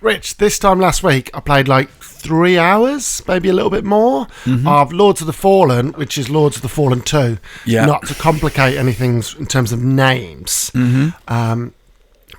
Rich, this time last week, I played like 3 hours, maybe a little bit more, of Lords of the Fallen, which is Lords of the Fallen 2. Yeah. Not to complicate anything in terms of names.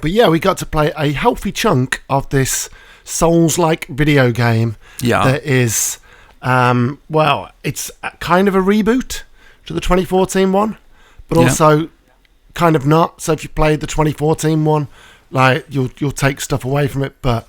But yeah, we got to play a healthy chunk of this Souls-like video game that is, it's kind of a reboot to the 2014 one, but also kind of not. So if you played the 2014 one, like you'll take stuff away from it, but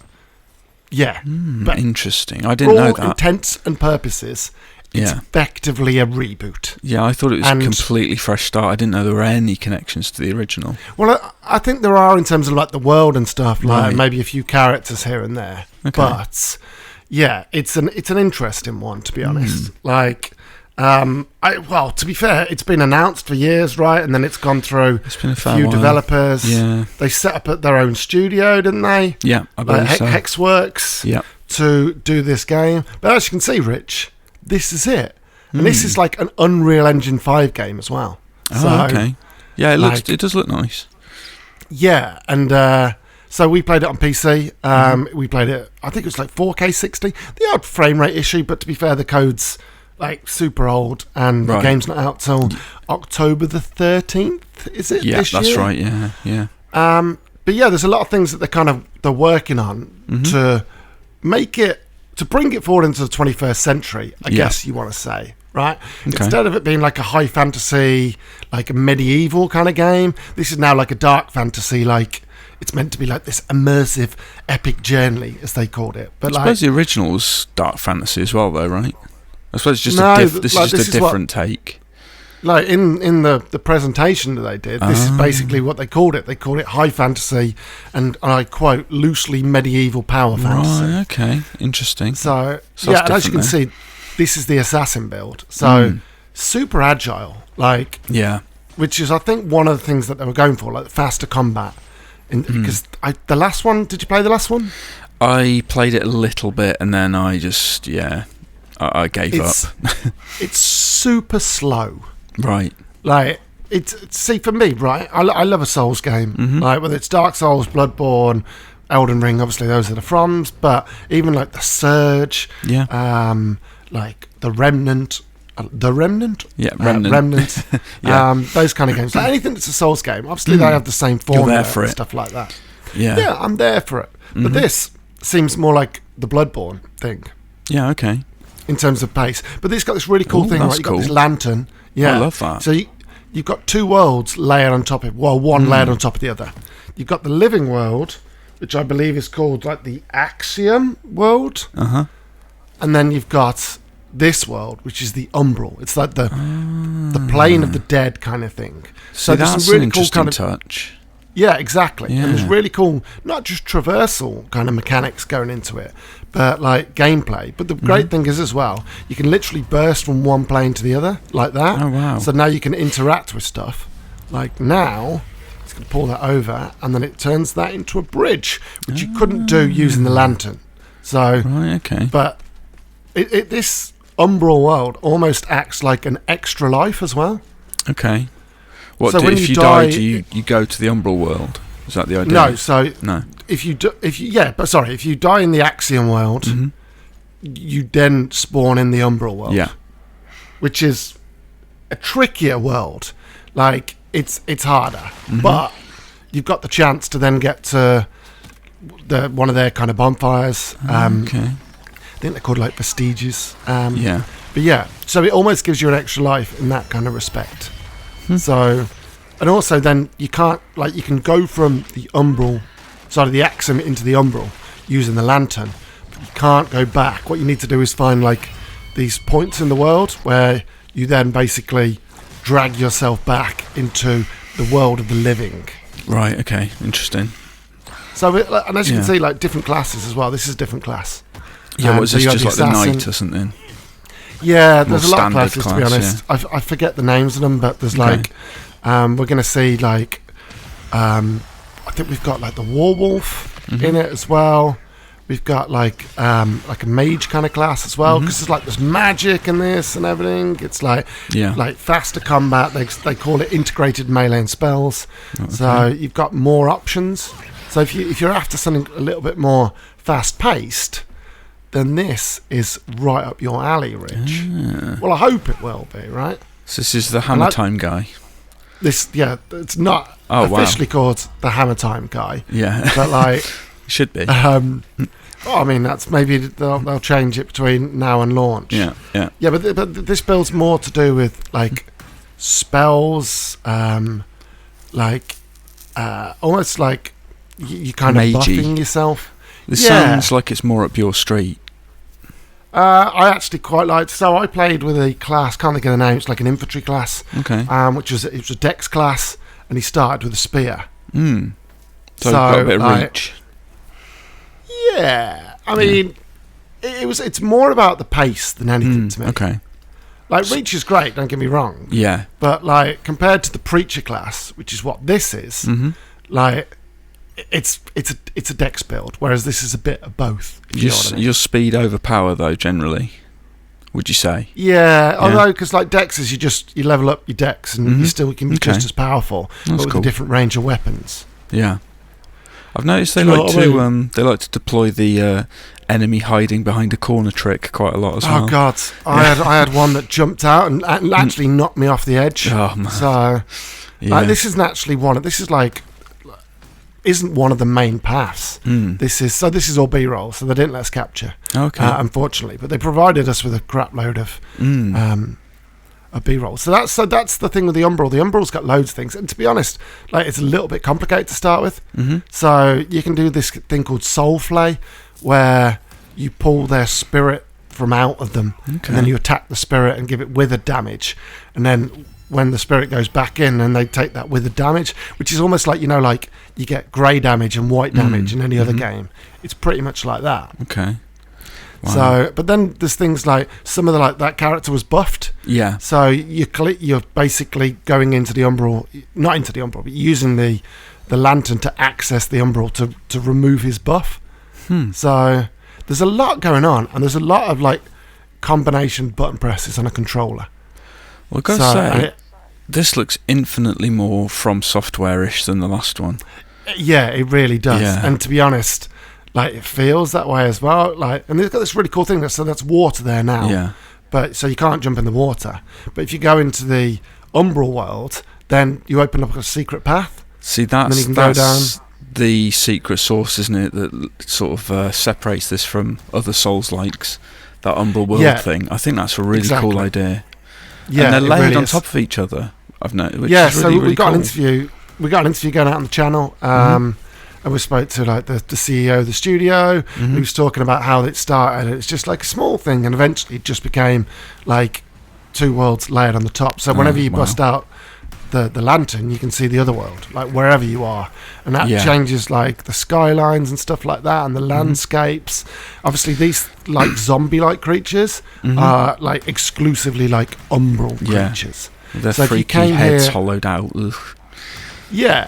but interesting. I didn't know that. For all intents and purposes, it's effectively a reboot. Yeah, I thought it was a completely fresh start. I didn't know there were any connections to the original. Well, I think there are in terms of like the world and stuff, like maybe a few characters here and there. Okay. But yeah, it's an interesting one, to be honest. Like, to be fair, it's been announced for years, right? And then it's gone through a few while. Developers. Yeah. They set up their own studio, didn't they? Yeah, I believe so. Hexworks to do this game. But as you can see, Rich, this is it. And this is like an Unreal Engine 5 game as well. Oh, okay. Yeah, it does look nice. Yeah, and so we played it on PC. We played it, I think it was like 4K 60. The odd frame rate issue, but to be fair, the code's like super old, and the game's not out till October the 13th, is it? Yeah, this that's year? right, yeah. But yeah, there's a lot of things that they're working on to make it, to bring it forward into the 21st century, I guess you want to say, right? Okay. Instead of it being like a high fantasy, like a medieval kind of game, this is now like a dark fantasy, like it's meant to be like this immersive epic journey, as they called it. But I suppose the original was dark fantasy as well, though, right? I suppose it's just this is just a different take. Like in the presentation that they did, this is basically what they called it. They called it high fantasy and I quote, loosely medieval power fantasy. Right, okay. Interesting. So yeah, and as you can see, this is the assassin build. So super agile, which is I think one of the things that they were going for, like faster combat. Because the last one, did you play the last one? I played it a little bit and then I just I gave up. It's super slow. Right. Like, for me, right, I love a Souls game. Like, whether it's Dark Souls, Bloodborne, Elden Ring, obviously those are the Froms, but even like the Surge, like the Remnant. Yeah, Remnant. Remnant. Those kind of games. Like anything that's a Souls game, obviously they have the same formula and stuff like that. Yeah, I'm there for it. But this seems more like the Bloodborne thing. Yeah, okay. In terms of pace. But it's got this really cool thing, right? You've got this lantern. Yeah. I love that. So you've got two worlds layered on top of one layered on top of the other. You've got the living world, which I believe is called like the Axiom world. And then you've got this world, which is the Umbral. It's like the plane of the dead kind of thing. So that's some really cool kind of touch. Yeah, exactly. Yeah. And there's really cool, not just traversal kind of mechanics going into it, but like gameplay. But the great thing is as well, you can literally burst from one plane to the other like that. Oh, wow. So now you can interact with stuff. Like now, it's going to pull that over, and then it turns that into a bridge, which you couldn't do using the lantern. So, right, okay. But this Umbral world almost acts like an extra life as well. Okay. What, so if you die, do you go to the Umbral world? Is that the idea? No. If you die in the Axiom world, you then spawn in the Umbral world. Yeah. Which is a trickier world. Like it's harder, but you've got the chance to then get to one of their kind of bonfires. Okay. I think they're called like vestiges. Yeah. But yeah, so it almost gives you an extra life in that kind of respect. So, and also then you can go from the Umbral side of the Axiom into the Umbral using the lantern, but you can't go back. What you need to do is find like these points in the world where you then basically drag yourself back into the world of the living. Right, okay, interesting. So, and as you can see, like different classes as well. This is a different class. Yeah, what is this, just like the knight or something? Yeah, there's a lot of classes, class, to be honest. Yeah. I forget the names of them, but there's like, we're going to see like, I think we've got like the Warwolf in it as well. We've got like a mage kind of class as well, because there's magic in this and everything. It's like faster combat. They call it integrated melee and spells. Okay. So you've got more options. So if you're after something a little bit more fast-paced, then this is right up your alley, Rich. Well, I hope it will be, right? So this is the Hammer Time guy. It's not officially called the Hammer Time guy. Yeah, but like it should be. I mean, that's maybe they'll change it between now and launch. Yeah. But this build's more to do with like spells, almost like you kind of buffing yourself. This sounds like it's more up your street. I actually quite liked. So I played with a class. Can't think of the name. It's like an infantry class. Okay. It was a dex class, and he started with a spear. So you've got a bit of reach. Yeah, I mean, it's more about the pace than anything to me. Okay. Like reach is great. Don't get me wrong. Yeah. But like compared to the preacher class, which is what this is, like. It's a dex build, whereas this is a bit of both. Your speed over power, though, generally, would you say? Yeah, although because like dexes, you level up your dex, and you still can be just as powerful, but with a different range of weapons. Yeah, I've noticed they like to deploy the enemy hiding behind a corner trick quite a lot as well. Oh God, I had one that jumped out and actually knocked me off the edge. Oh man! So this isn't actually isn't one of the main paths. This is all B-roll, so they didn't let us capture. Okay. Unfortunately, but they provided us with a crap load of B-roll. So that's the thing with the Umbral. The Umbral's got loads of things, and to be honest, like it's a little bit complicated to start with. So you can do this thing called Soulslike, where you pull their spirit from out of them, and then you attack the spirit and give it withered damage, and then when the spirit goes back in, and they take that withered damage, which is almost like, like you get grey damage and white damage in any other game. It's pretty much like that. Okay. Wow. So, but then there's things like some of that character was buffed. Yeah. So you're basically going into the Umbral, not into the Umbral, but using the lantern to access the Umbral to remove his buff. So there's a lot going on, and there's a lot of like combination button presses on a controller. Well, I've got to say, this looks infinitely more From Software-ish than the last one. Yeah, it really does. Yeah. And to be honest, like it feels that way as well. Like, and they've got this really cool thing that's water there now. Yeah. But so you can't jump in the water. But if you go into the Umbral world, then you open up a secret path. See, that's the secret source, isn't it? That sort of separates this from other Souls-likes. That Umbral world thing. I think that's a really cool idea. Yeah, and they're layered really on top of each other. I've noticed. Which is really, we got cool. an interview. We got an interview going out on the channel, and we spoke to like the CEO of the studio, who was talking about how it started. It's just like a small thing, and eventually it just became like two worlds layered on the top. So whenever you bust out the lantern, you can see the other world, like wherever you are, and that changes like the skylines and stuff like that, and the landscapes. Obviously, these like zombie-like creatures are like exclusively like Umbral creatures. Their freaky heads hollowed out. Ugh. Yeah.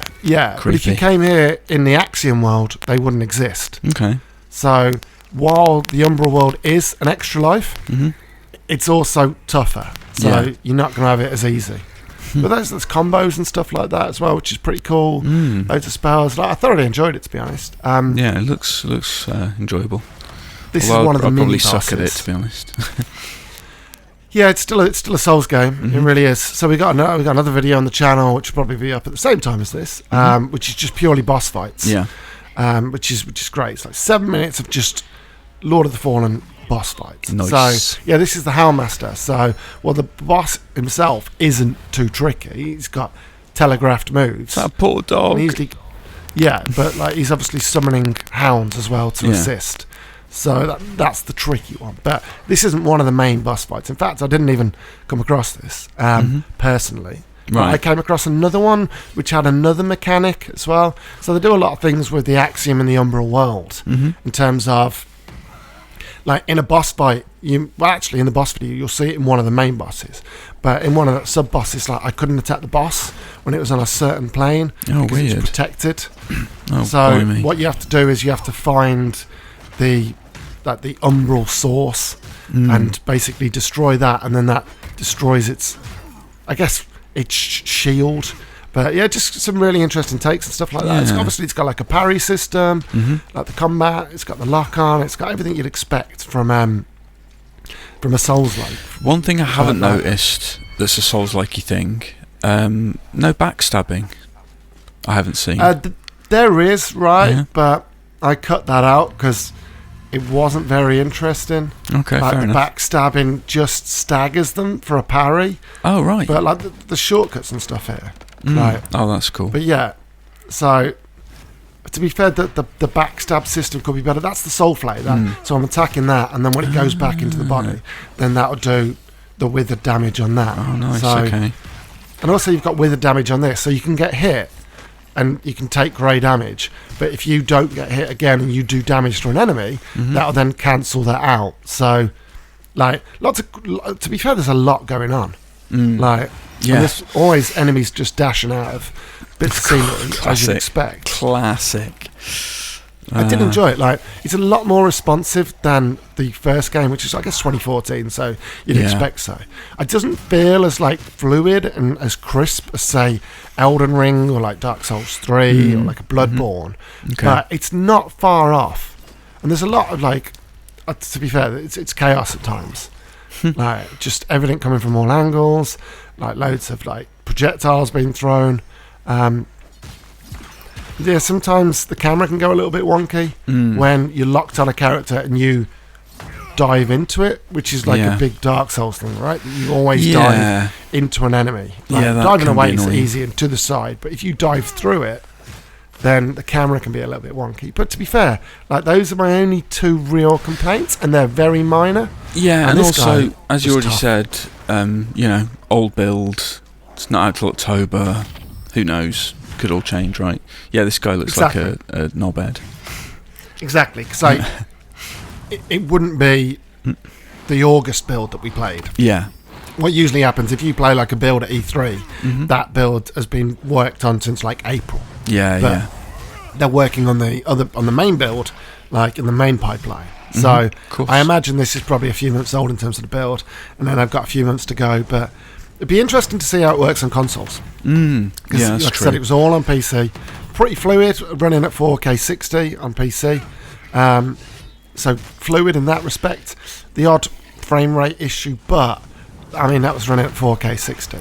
Creepy. But if you came here in the Axiom world, they wouldn't exist. Okay. So while the Umbral world is an extra life, it's also tougher. So you're not going to have it as easy. But there's combos and stuff like that as well, which is pretty cool. Loads of spells. Like, I thoroughly enjoyed it, to be honest. Yeah, it looks enjoyable. This is one of the I'll mini probably suck at it, to be honest. Yeah, it's still a Souls game. It really is. So we got another video on the channel, which will probably be up at the same time as this, which is just purely boss fights. Yeah. Which is great. It's like 7 minutes of just Lord of the Fallen boss fights. Nice. So yeah, this is the Hellmaster. So the boss himself isn't too tricky. He's got telegraphed moves. That poor dog. But like he's obviously summoning hounds as well to assist. So that's the tricky one. But this isn't one of the main boss fights. In fact, I didn't even come across this personally. Right. I came across another one which had another mechanic as well. So they do a lot of things with the Axiom in the Umbral world in terms of, like in a boss fight, in the boss video, you'll see it in one of the main bosses. But in one of the sub-bosses, like I couldn't attack the boss when it was on a certain plane because it was protected. What you have to do is you have to find the Umbral source and basically destroy that, and then that destroys its shield, But yeah, just some really interesting takes and stuff like that. It's got like a parry system, like the combat. It's got the lock on. It's got everything you'd expect from a Souls-like. One thing I haven't noticed that's a Souls-likey thing. No backstabbing. I haven't seen. There is, right, but I cut that out because it wasn't very interesting. Okay, fair enough. Backstabbing just staggers them for a parry. Oh, right. But like the shortcuts and stuff here. Right. Oh, that's cool. But yeah, so to be fair, the backstab system could be better. That's the soul flay. So I'm attacking that, and then when it goes back into the body, then that'll do the withered damage on that. Oh, nice. Okay. And also you've got withered damage on this, so you can get hit and you can take grey damage, but if you don't get hit again and you do damage to an enemy, that'll then cancel that out. So like to be fair, there's a lot going on. Like there's always enemies just dashing out of bits of scenery, as you'd expect. Classic. I did enjoy it. Like, it's a lot more responsive than the first game, which is, I guess, 2014, so you'd expect so. It doesn't feel as, like, fluid and as crisp as, say, Elden Ring or, like, Dark Souls 3 or, like, a Bloodborne. But it's not far off. And there's a lot of, like, to be fair, it's chaos at times. Like, just everything coming from all angles, like, loads of, like, projectiles being thrown. Yeah, sometimes the camera can go a little bit wonky when you're locked on a character and you dive into it, which is like a big Dark Souls thing, right? You always dive into an enemy. Like, diving away is easy and to the side, but if you dive through it, then the camera can be a little bit wonky. But to be fair, like, those are my only two real complaints, and they're very minor. Yeah, and also, as you already said, you know, old build, it's not out till October, who knows? Could all change, right? Yeah, this guy looks like a knobhead. Exactly, because like, it wouldn't be the August build that we played. Yeah. What usually happens if you play like a build at E3, that build has been worked on since like April. Yeah, they're working on the main build, like in the main pipeline. So I imagine this is probably a few months old in terms of the build, and then I've got a few months to go, but it'd be interesting to see how it works on consoles. Yeah, that's like true. I said, it was all on PC. Pretty fluid, running at 4K 60 on PC. So fluid in that respect. The odd frame rate issue, but I mean, that was running at 4K 60.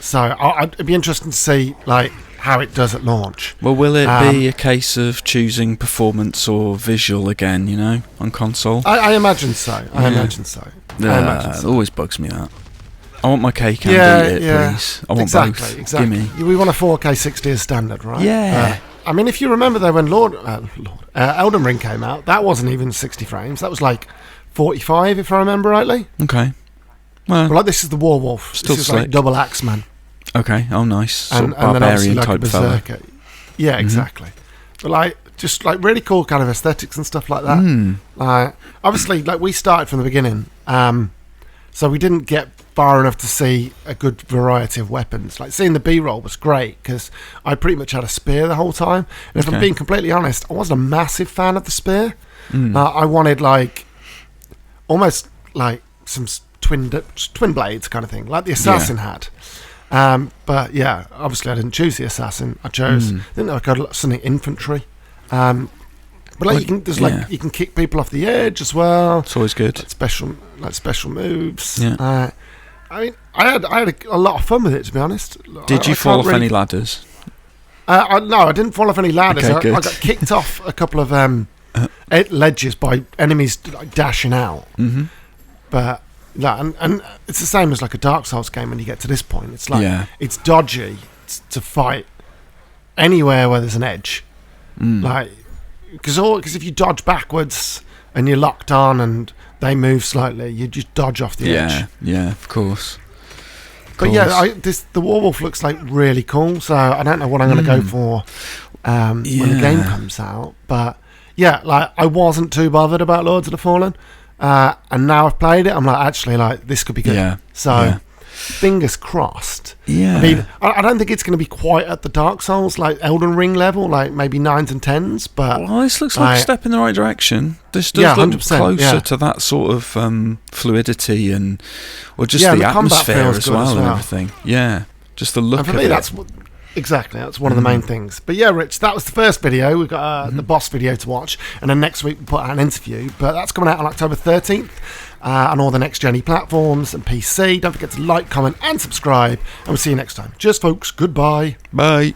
So it'd be interesting to see like how it does at launch. Well, will it be a case of choosing performance or visual again, you know, on console? I imagine so. I imagine so. It always bugs me that. I want my cake and eat it, please. I want both. Exactly. Gimme. We want a 4K 60 as standard, right? Yeah. I mean, if you remember though, when Elden Ring came out, that wasn't even 60 frames. That was like 45, if I remember rightly. Okay. Well, like, this is the Warwolf. Still this is slick. like double Axeman. Okay. Oh, nice. And sort of barbarian like type fella. Yeah, exactly. But like, just like really cool kind of aesthetics and stuff like that. Obviously, like, we started from the beginning, so we didn't get far enough to see a good variety of weapons. Like, seeing the B-roll was great because I pretty much had a spear the whole time. And if I'm being completely honest, I wasn't a massive fan of the spear. I wanted like almost like some twin blades kind of thing, like the assassin had. But yeah, obviously I didn't choose the assassin. I chose. I didn't know I got something infantry. But like, you can kick people off the edge as well. It's always good. Special moves. Yeah. I mean, I had a lot of fun with it, to be honest. Did you fall off any ladders? No, I didn't fall off any ladders. Okay, I got kicked off a couple of ledges by enemies like dashing out. But and it's the same as like a Dark Souls game. When you get to this point, it's like it's dodgy to fight anywhere where there's an edge. Like, because if you dodge backwards and you're locked on and they move slightly, you just dodge off the edge. Yeah, of course. But yeah, the Warwolf looks like really cool. So I don't know what I'm going to go for when the game comes out. But yeah, like, I wasn't too bothered about Lords of the Fallen, and now I've played it, I'm like, actually, like, this could be good. Fingers crossed. I mean, I don't think it's going to be quite at the Dark Souls, like Elden Ring level, like maybe 9s and 10s, but this looks like a step in the right direction. This does look closer to that sort of fluidity and just the atmosphere as well and everything. Just the look and for of me, it. that's one of the main things. But yeah, Rich, that was the first video. We've got the boss video to watch, and then next week we'll put out an interview. But that's coming out on October 13th on all the Next Journey platforms and PC. Don't forget to like, comment, and subscribe, and we'll see you next time. Cheers, folks. Goodbye. Bye.